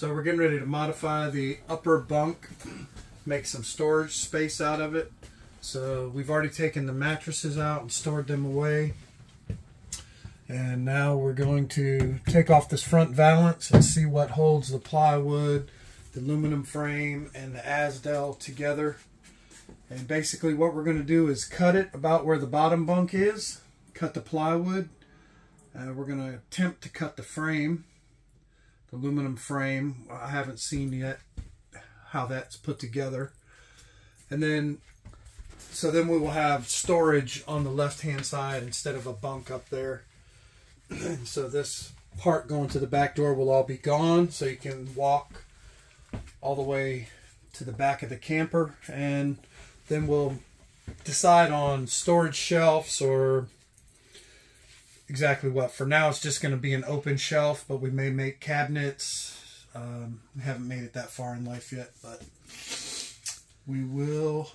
So we're getting ready to modify the upper bunk, make some storage space out of it. So we've already taken the mattresses out and stored them away. And now we're going to take off this front valance and see what holds the plywood, the aluminum frame, and the Asdel together. And basically what we're going to do is cut it about where the bottom bunk is, cut the plywood. We're going to attempt to cut the frame, the aluminum frame. I haven't seen yet how that's put together. And then, so then we will have storage on the left-hand side instead of a bunk up there. So this part going to the back door will all be gone, so you can walk all the way to the back of the camper. And then we'll decide on storage shelves or exactly what. For now, it's just going to be an open shelf, but we may make cabinets. We haven't made it that far in life yet, but we will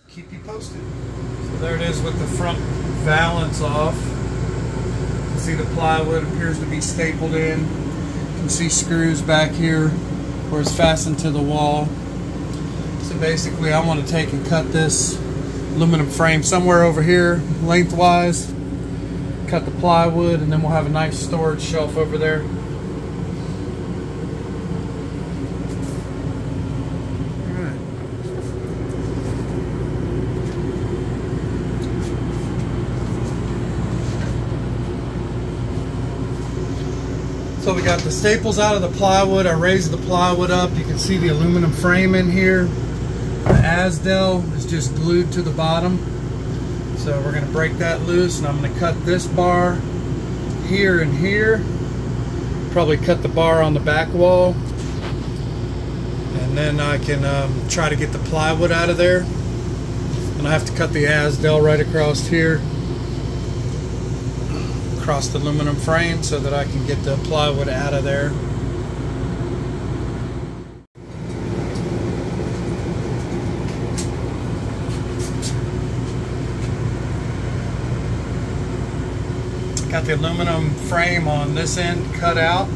keep you posted. So there it is with the front valance off. You can see the plywood appears to be stapled in. You can see screws back here where it's fastened to the wall. So basically I want to take and cut this aluminum frame somewhere over here lengthwise, cut the plywood, and then we'll have a nice storage shelf over there. Alright. So we got the staples out of the plywood. I raised the plywood up. You can see the aluminum frame in here. The Asdel is just glued to the bottom. So we're going to break that loose, and I'm going to cut this bar here and here. Probably cut the bar on the back wall. And then I can try to get the plywood out of there. And I have to cut the Asdel right across here, across the aluminum frame, so that I can get the plywood out of there. Got the aluminum frame on this end cut out.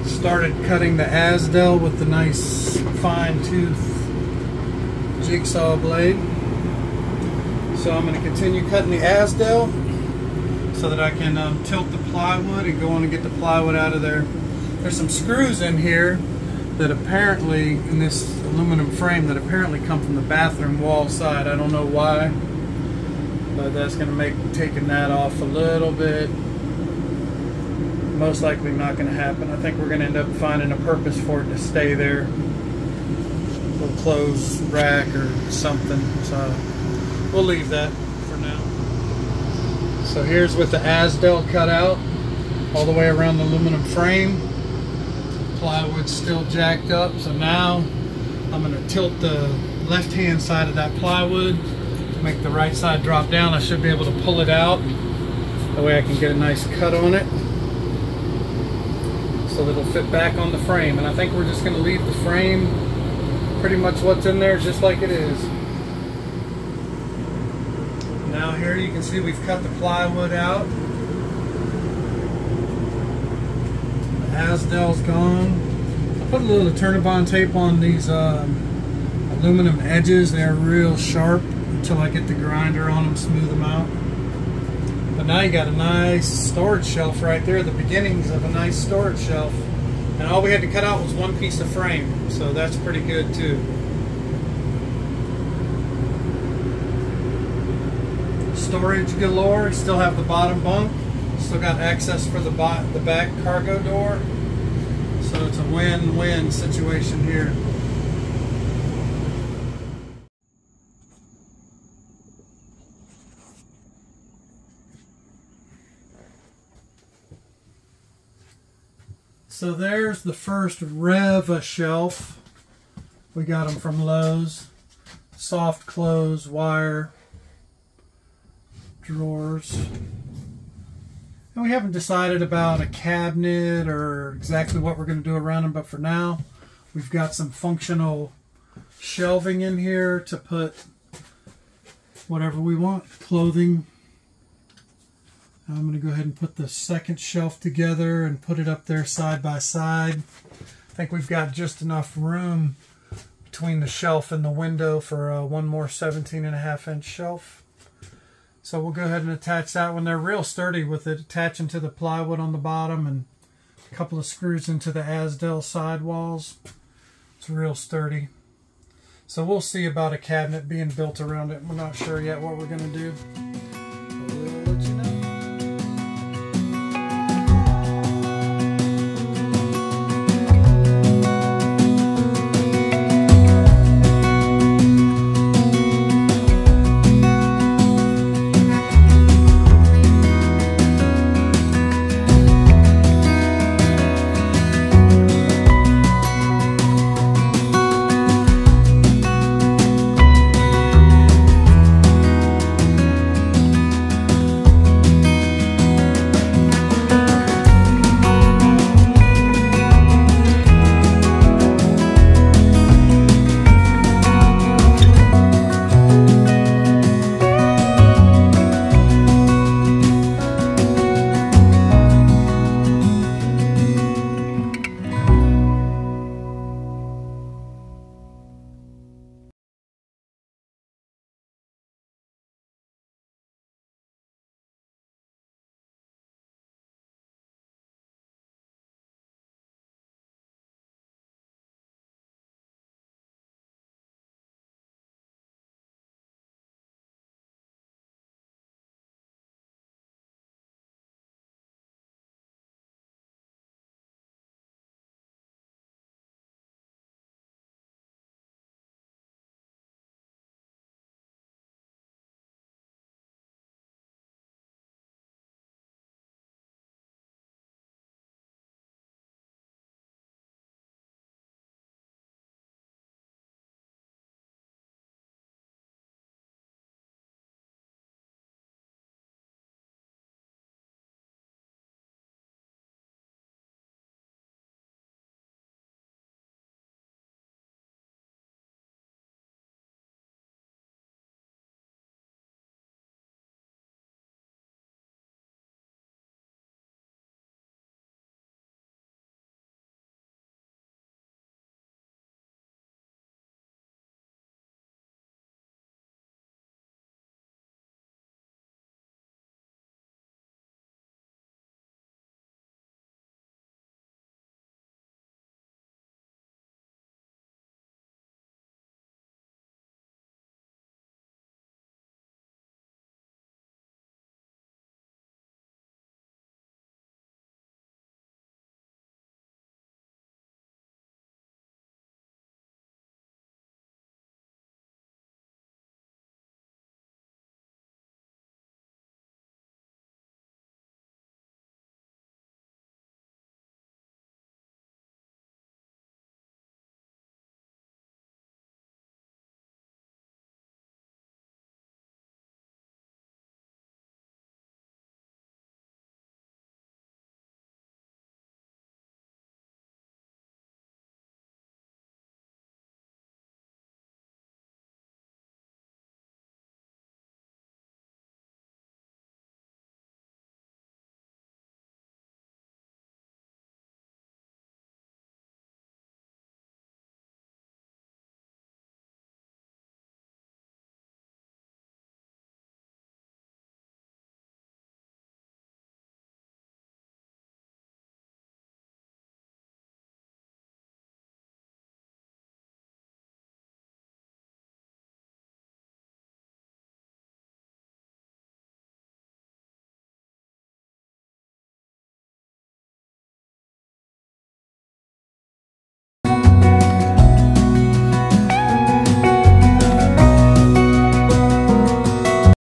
Started cutting the Asdel with the nice fine tooth jigsaw blade. So I'm going to continue cutting the Asdel so that I can tilt the plywood and go on and get the plywood out of there. There's some screws in here that apparently, in this aluminum frame, that apparently come from the bathroom wall side. I don't know why. But that's going to make taking that off a little bit most likely not going to happen. I think we're going to end up finding a purpose for it to stay there. A little clothes rack or something. So we'll leave that for now. So here's with the Asdel cut out all the way around the aluminum frame. Plywood's still jacked up. So now I'm going to tilt the left-hand side of that plywood. Make the right side drop down. I should be able to pull it out. That way I can get a nice cut on it so that it'll fit back on the frame. And I think we're just going to leave the frame pretty much what's in there just like it is. Now here you can see we've cut the plywood out. The Asdel's gone. I put a little Turnabond tape on these aluminum edges. They're real sharp until I get the grinder on them, smooth them out. But now you got a nice storage shelf right there, the beginnings of a nice storage shelf. And all we had to cut out was one piece of frame, so that's pretty good too. Storage galore, still have the bottom bunk, still got access for the back cargo door. So it's a win-win situation here. So there's the first Reva shelf. We got them from Lowe's. Soft close wire drawers. And we haven't decided about a cabinet or exactly what we're going to do around them, but for now we've got some functional shelving in here to put whatever we want, clothing I'm going to go ahead and put the second shelf together and put it up there side by side. I think we've got just enough room between the shelf and the window for one more 17.5-inch shelf. So we'll go ahead and attach that one. They're real sturdy with it attaching to the plywood on the bottom and a couple of screws into the Asdel sidewalls. It's real sturdy. So we'll see about a cabinet being built around it. We're not sure yet what we're going to do.